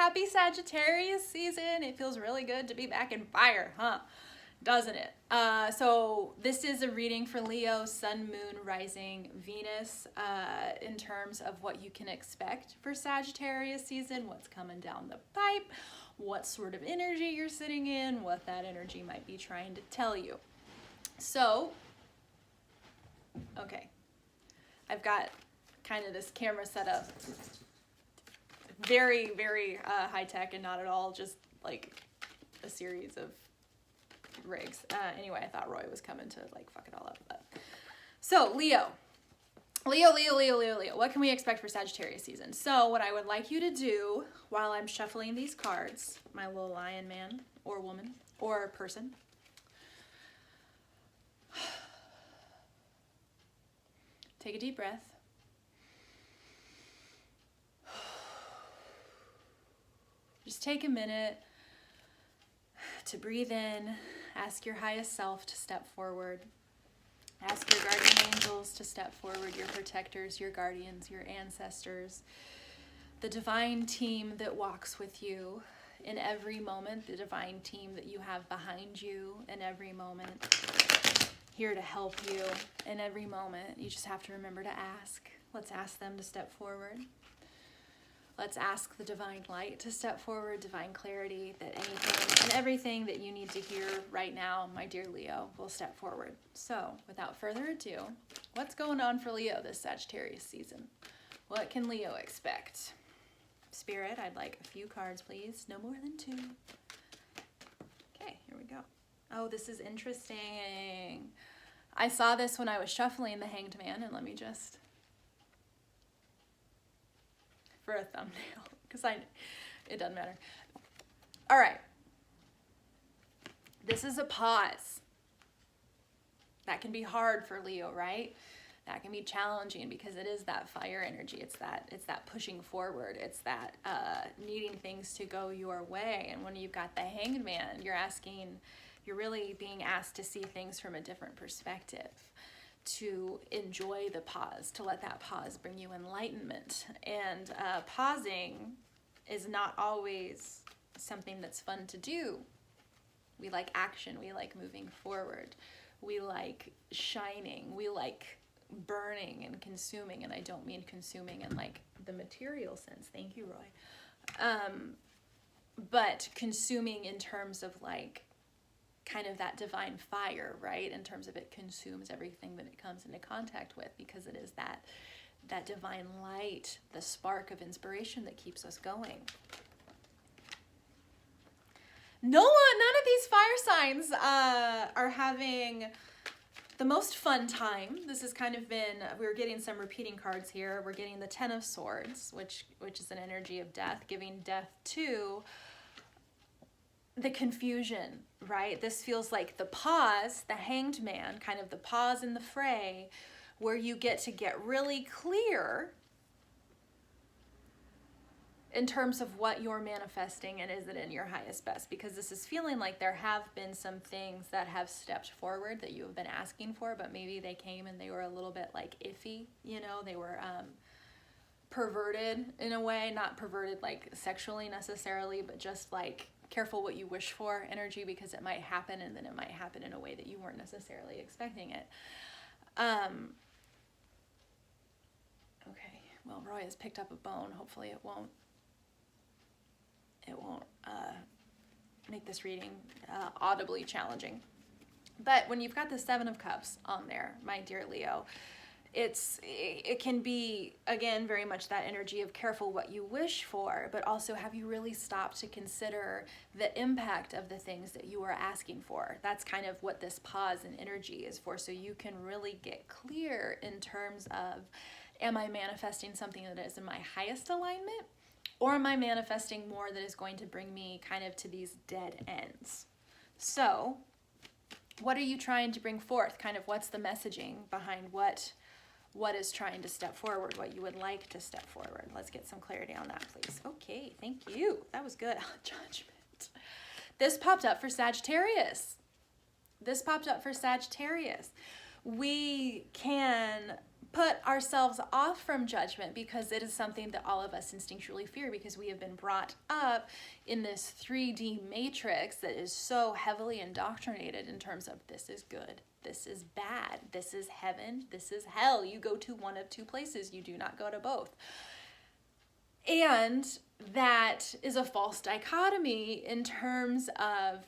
happy Sagittarius season. It feels really good to be back in fire, huh? Doesn't it? So this is a reading for Leo, Sun, Moon, Rising, Venus, in terms of what you can expect for Sagittarius season, what's coming down the pipe, what sort of energy you're sitting in, what that energy might be trying to tell you. So, okay, I've got kind of this camera set up. Very, very high tech and not at all just like a series of rigs. Anyway, I thought Roy was coming to like fuck it all up. But. So Leo, what can we expect for Sagittarius season? So what I would like you to do while I'm shuffling these cards, my little lion man or woman or person, take a deep breath. Just take a minute to breathe in, ask your highest self to step forward. Ask your guardian angels to step forward, your protectors, your guardians, your ancestors, the divine team that walks with you in every moment, the divine team that you have behind you in every moment, here to help you in every moment. You just have to remember to ask. Let's ask them to step forward. Let's ask the divine light to step forward, divine clarity, that anything and everything that you need to hear right now, my dear Leo, will step forward. So, without further ado, what's going on for Leo this Sagittarius season? What can Leo expect? Spirit, I'd like a few cards, please. No more than 2. Okay, here we go. Oh, this is interesting. I saw this when I was shuffling the Hanged Man, and let me just... for a thumbnail, because it doesn't matter. All right. This is a pause. That can be hard for Leo, right? That can be challenging because it is that fire energy. It's that pushing forward. It's that needing things to go your way. And when you've got the Hanged Man, you're really being asked to see things from a different perspective, to enjoy the pause, to let that pause bring you enlightenment. And pausing is not always something that's fun to do. We like action, we like moving forward, we like shining, we like burning and consuming, and I don't mean consuming in like the material sense, thank you, Roy, but consuming in terms of like kind of that divine fire, right? In terms of it consumes everything that it comes into contact with, because it is that divine light, the spark of inspiration that keeps us going. None of these fire signs are having the most fun time. This has kind of been, we're getting some repeating cards here. We're getting the Ten of Swords, which is an energy of death, giving death to the confusion, right? This feels like the pause, the Hanged Man, kind of the pause in the fray, where you get to get really clear in terms of what you're manifesting and is it in your highest best, because this is feeling like there have been some things that have stepped forward that you have been asking for, but maybe they came and they were a little bit like iffy, they were perverted in a way, not perverted like sexually necessarily, but just like careful what you wish for energy, because it might happen and then it might happen in a way that you weren't necessarily expecting it. Okay, well, Roy has picked up a bone. Hopefully it won't make this reading audibly challenging. But when you've got the Seven of Cups on there, my dear Leo, it can be, again, very much that energy of careful what you wish for, but also have you really stopped to consider the impact of the things that you are asking for? That's kind of what this pause and energy is for, so you can really get clear in terms of, am I manifesting something that is in my highest alignment, or am I manifesting more that is going to bring me kind of to these dead ends? So, what are you trying to bring forth? Kind of what's the messaging behind what is trying to step forward, what you would like to step forward? Let's get some clarity on that, please. Okay, thank you. That was good. Judgment. This popped up for Sagittarius. We can put ourselves off from judgment, because it is something that all of us instinctually fear, because we have been brought up in this 3D matrix that is so heavily indoctrinated in terms of this is good, this is bad, this is heaven, this is hell. You go to one of two places, you do not go to both. And that is a false dichotomy in terms of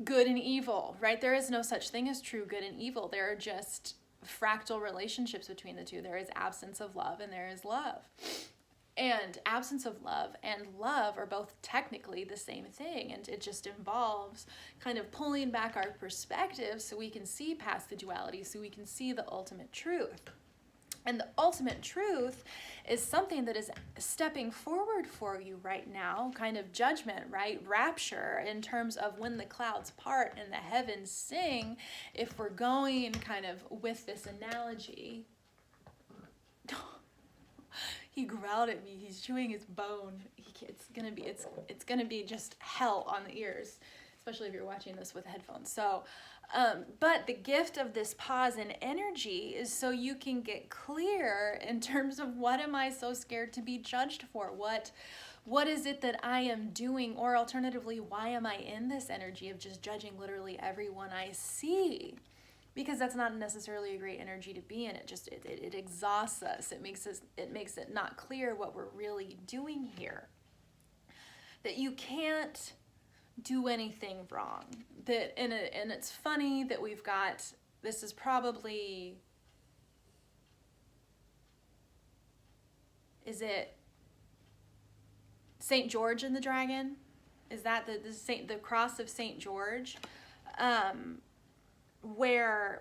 good and evil, right? There is no such thing as true good and evil. There are just fractal relationships between the two. There is absence of love and there is love. And absence of love and love are both technically the same thing. And it just involves kind of pulling back our perspective so we can see past the duality, so we can see the ultimate truth. And the ultimate truth is something that is stepping forward for you right now, kind of judgment, right? Rapture, in terms of when the clouds part and the heavens sing. If we're going kind of with this analogy, he growled at me. He's chewing his bone. It's gonna be just hell on the ears, especially if you're watching this with headphones. So. But the gift of this pause and energy is so you can get clear in terms of, what am I so scared to be judged for? What is it that I am doing? Or alternatively, why am I in this energy of just judging literally everyone I see? Because that's not necessarily a great energy to be in. It exhausts us. It makes it not clear what we're really doing here. That you can't do anything wrong. And it's funny that we've got, this is probably, is it St. George and the Dragon? Is that the cross of St. George?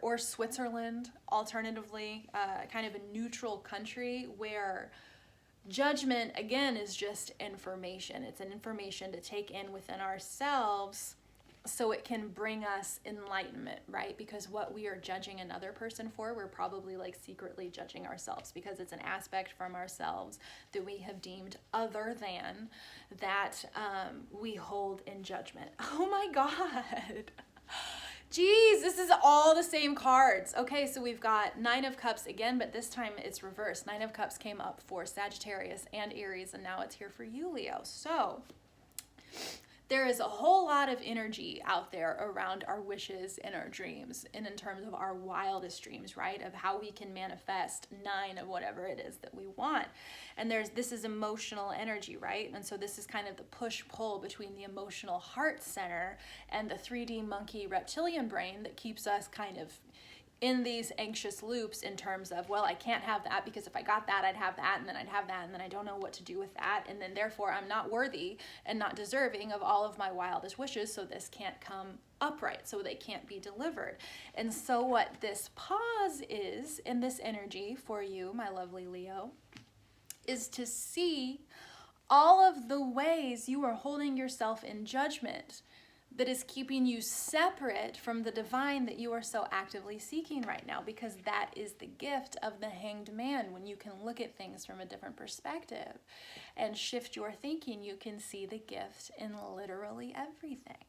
Or Switzerland, alternatively, kind of a neutral country where judgment, again, is just information. It's an information to take in within ourselves so it can bring us enlightenment, right? Because what we are judging another person for, we're probably like secretly judging ourselves, because it's an aspect from ourselves that we have deemed other than, that we hold in judgment. Oh my God. Geez, this is all the same cards. Okay, so we've got Nine of Cups again, but this time it's reversed. Nine of Cups came up for Sagittarius and Aries, and now it's here for you, Leo. So there is a whole lot of energy out there around our wishes and our dreams, and in terms of our wildest dreams, right? Of how we can manifest 9 of whatever it is that we want. And this is emotional energy, right? And so this is kind of the push-pull between the emotional heart center and the 3D monkey reptilian brain that keeps us kind of in these anxious loops in terms of, well, I can't have that, because if I got that, I'd have that, and then I'd have that, and then I don't know what to do with that, and then therefore I'm not worthy and not deserving of all of my wildest wishes, so this can't come upright, so they can't be delivered. And so what this pause is in this energy for you, my lovely Leo, is to see all of the ways you are holding yourself in judgment that is keeping you separate from the divine that you are so actively seeking right now, because that is the gift of the Hanged Man. When you can look at things from a different perspective and shift your thinking, you can see the gift in literally everything.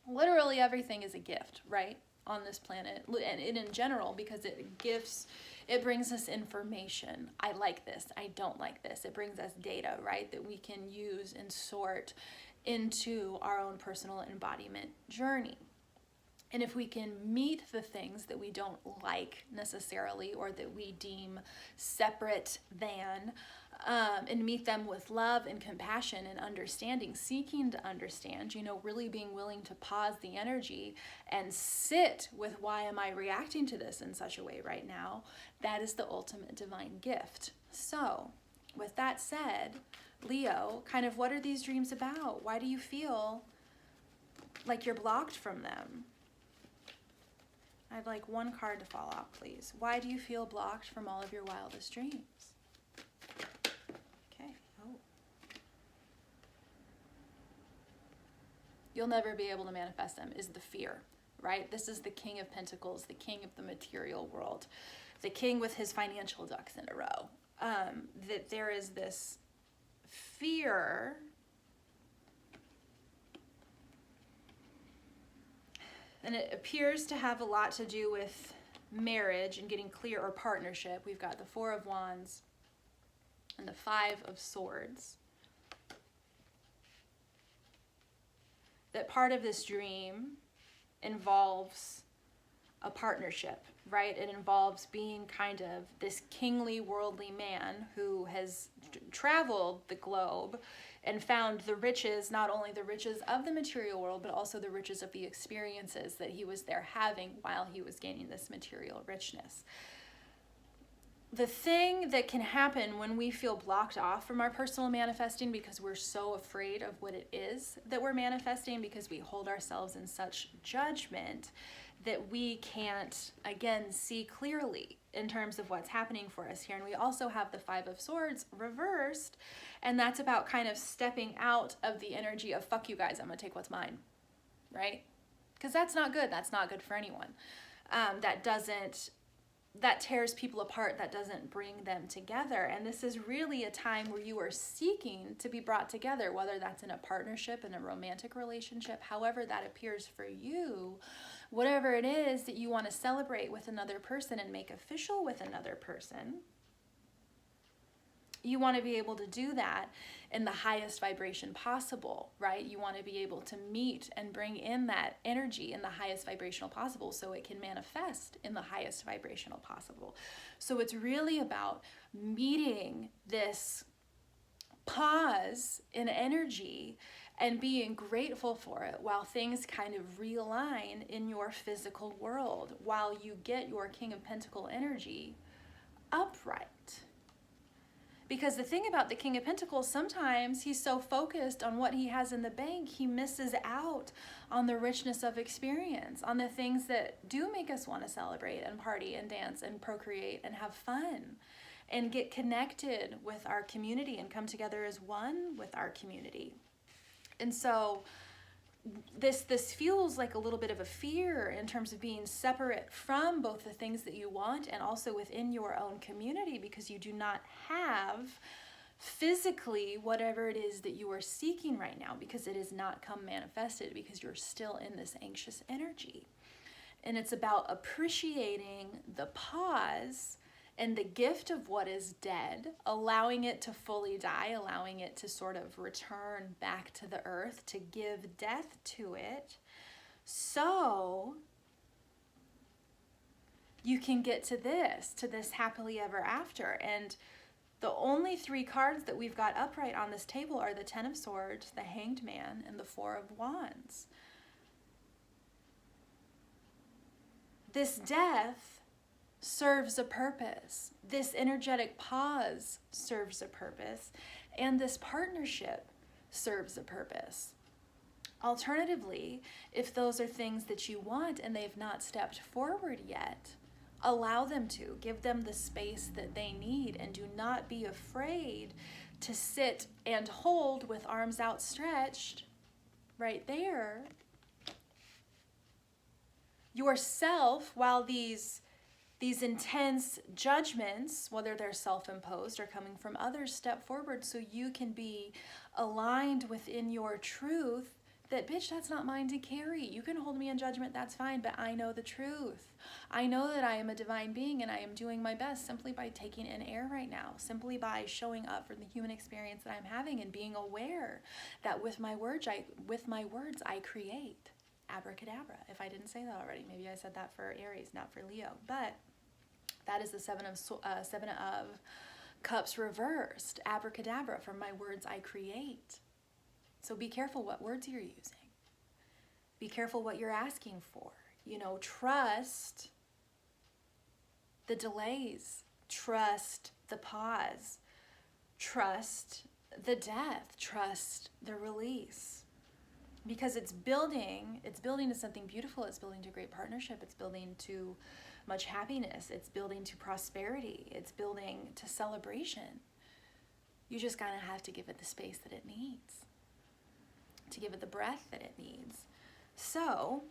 Literally everything is a gift, right, on this planet, and in general, because it brings us information. I like this, I don't like this. It brings us data, right, that we can use and sort into our own personal embodiment journey. And if we can meet the things that we don't like necessarily, or that we deem separate than, and meet them with love and compassion and understanding, seeking to understand, really being willing to pause the energy and sit with, why am I reacting to this in such a way right now? That is the ultimate divine gift. So with that said, Leo, kind of, what are these dreams about? Why do you feel like you're blocked from them? I'd like one card to fall out, please. Why do you feel blocked from all of your wildest dreams? Okay. Oh. You'll never be able to manifest them is the fear, right? This is the King of Pentacles, the king of the material world, the king with his financial ducks in a row. That there is this fear and it appears to have a lot to do with marriage and getting clear, or partnership, we've got the Four of Wands and the Five of Swords. That part of this dream involves a partnership, right? It involves being kind of this kingly, worldly man who has traveled the globe and found the riches, not only the riches of the material world, but also the riches of the experiences that he was there having while he was gaining this material richness. The thing that can happen when we feel blocked off from our personal manifesting because we're so afraid of what it is that we're manifesting, because we hold ourselves in such judgment that we can't, again, see clearly in terms of what's happening for us here. And we also have the Five of Swords reversed, and that's about kind of stepping out of the energy of, fuck you guys, I'm gonna take what's mine, right? Because that's not good. That's not good for anyone. That tears people apart. That doesn't bring them together. And this is really a time where you are seeking to be brought together, whether that's in a partnership, in a romantic relationship, however that appears for you, whatever it is that you want to celebrate with another person and make official with another person. You want to be able to do that in the highest vibration possible, right? You want to be able to meet and bring in that energy in the highest vibrational possible so it can manifest in the highest vibrational possible. So it's really about meeting this pause in energy and being grateful for it while things kind of realign in your physical world, while you get your King of Pentacle energy upright. Because the thing about the King of Pentacles, sometimes he's so focused on what he has in the bank, he misses out on the richness of experience, on the things that do make us want to celebrate and party and dance and procreate and have fun and get connected with our community and come together as one with our community. And so this feels like a little bit of a fear in terms of being separate from both the things that you want and also within your own community, because you do not have physically whatever it is that you are seeking right now, because it has not come manifested, because you're still in this anxious energy. And it's about appreciating the pause and the gift of what is dead, allowing it to fully die, allowing it to sort of return back to the earth, to give death to it, so you can get to this happily ever after. And the only three cards that we've got upright on this table are the Ten of Swords, the Hanged Man, and the Four of Wands. This death serves a purpose. This energetic pause serves a purpose, and this partnership serves a purpose. Alternatively, if those are things that you want and they've not stepped forward yet, allow them to. Give them the space that they need, and do not be afraid to sit and hold with arms outstretched right there yourself while these intense judgments, whether they're self-imposed or coming from others, step forward so you can be aligned within your truth that, bitch, that's not mine to carry. You can hold me in judgment, that's fine, but I know the truth. I know that I am a divine being, and I am doing my best simply by taking in air right now, simply by showing up for the human experience that I'm having and being aware that with my words I create. Abracadabra. If I didn't say that already, maybe I said that for Aries, not for Leo. But that is the Seven of Cups reversed. Abracadabra. From my words I create. So be careful what words you're using. Be careful what you're asking for. Trust the delays. Trust the pause. Trust the death. Trust the release. Because it's building to something beautiful. It's building to great partnership. It's building to much happiness. It's building to prosperity. It's building to celebration. You just kind of have to give it the space that it needs, to give it the breath that it needs. So,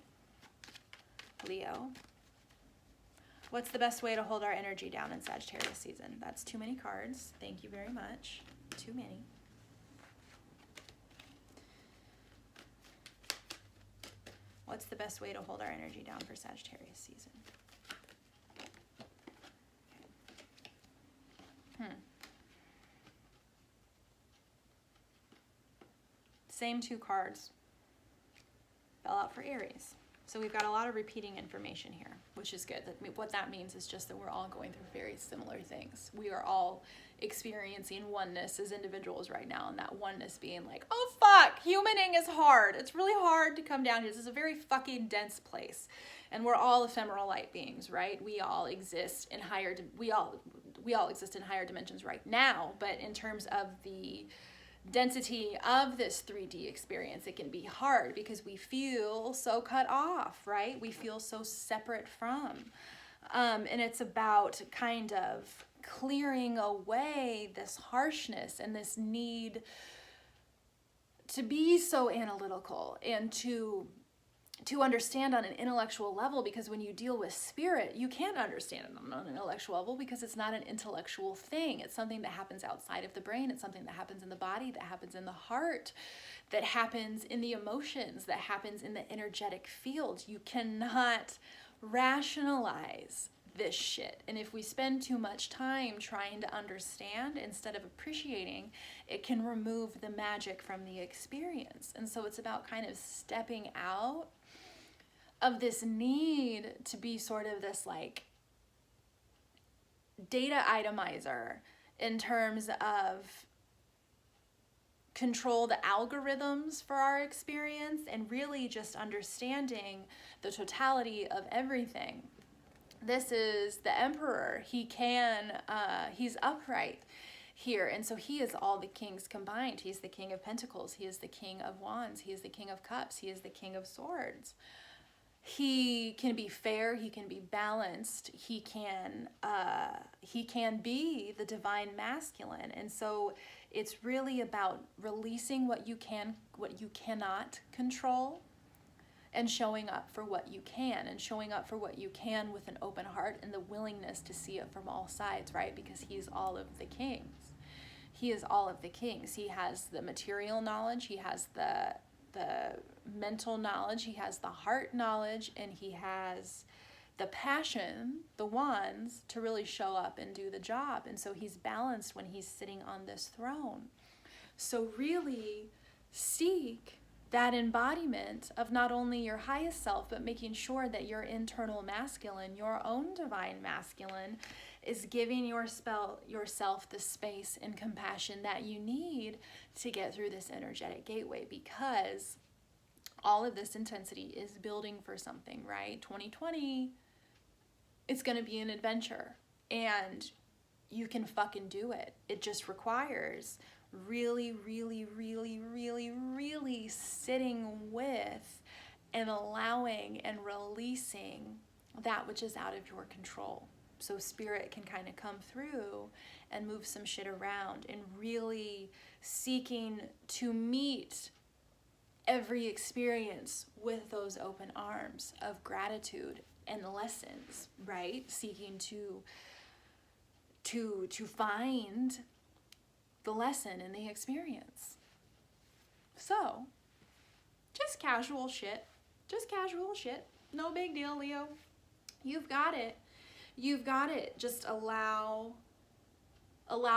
Leo, what's the best way to hold our energy down in Sagittarius season? That's too many cards. Thank you very much. Too many. What's the best way to hold our energy down for Sagittarius season? Same 2 cards fell out for Aries. So we've got a lot of repeating information here, which is good. What that means is just that we're all going through very similar things. We are all experiencing oneness as individuals right now, and that oneness being like, oh fuck, humaning is hard. It's really hard to come down here. This is a very fucking dense place. And we're all ephemeral light beings, right? We all exist in higher we all exist in higher dimensions right now, but in terms of the density of this 3D experience, it can be hard because we feel so cut off, right? We feel so separate from. And it's about kind of clearing away this harshness and this need to be so analytical and to understand on an intellectual level, because when you deal with spirit, you can't understand it on an intellectual level because it's not an intellectual thing. It's something that happens outside of the brain. It's something that happens in the body, that happens in the heart, that happens in the emotions, that happens in the energetic field. You cannot rationalize this shit. And if we spend too much time trying to understand instead of appreciating, it can remove the magic from the experience. And so it's about kind of stepping out of this need to be sort of this like data itemizer in terms of controlled algorithms for our experience, and really just understanding the totality of everything. This is the Emperor. He's upright here, and so he is all the kings combined. He's the King of Pentacles. He is the King of Wands. He is the King of Cups. He is the King of Swords. He can be fair, he can be balanced, he can be the divine masculine. And so it's really about releasing what you cannot control, and showing up for what you can, and showing up for what you can with an open heart and the willingness to see it from all sides, right? Because he's all of the kings. He is all of the kings. He has the material knowledge, he has the mental knowledge, he has the heart knowledge, and he has the passion, the wands, to really show up and do the job. And so he's balanced when he's sitting on this throne. So really seek that embodiment of not only your highest self, but making sure that your internal masculine, your own divine masculine, is giving yourself the space and compassion that you need to get through this energetic gateway, because all of this intensity is building for something, right? 2020, it's going to be an adventure, and you can fucking do it. It just requires really, really, really, really, really sitting with and allowing and releasing that which is out of your control. So spirit can kind of come through and move some shit around, and really seeking to meet every experience with those open arms of gratitude and lessons, right? Seeking to find the lesson in the experience. So, just casual shit. No big deal, Leo. You've got it. Just allow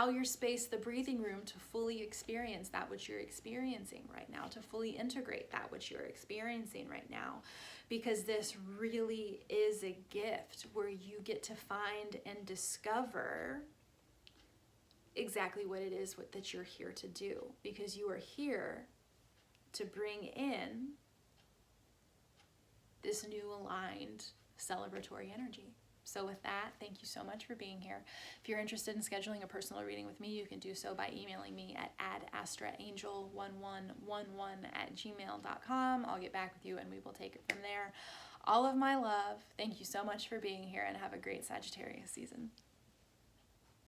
your space, the breathing room, to fully experience that which you're experiencing right now, to fully integrate that which you're experiencing right now, because this really is a gift where you get to find and discover exactly what it is that you're here to do, because you are here to bring in this new aligned celebratory energy. So with that, thank you so much for being here. If you're interested in scheduling a personal reading with me, you can do so by emailing me at adastraangel1111@gmail.com. I'll get back with you and we will take it from there. All of my love. Thank you so much for being here, and have a great Sagittarius season.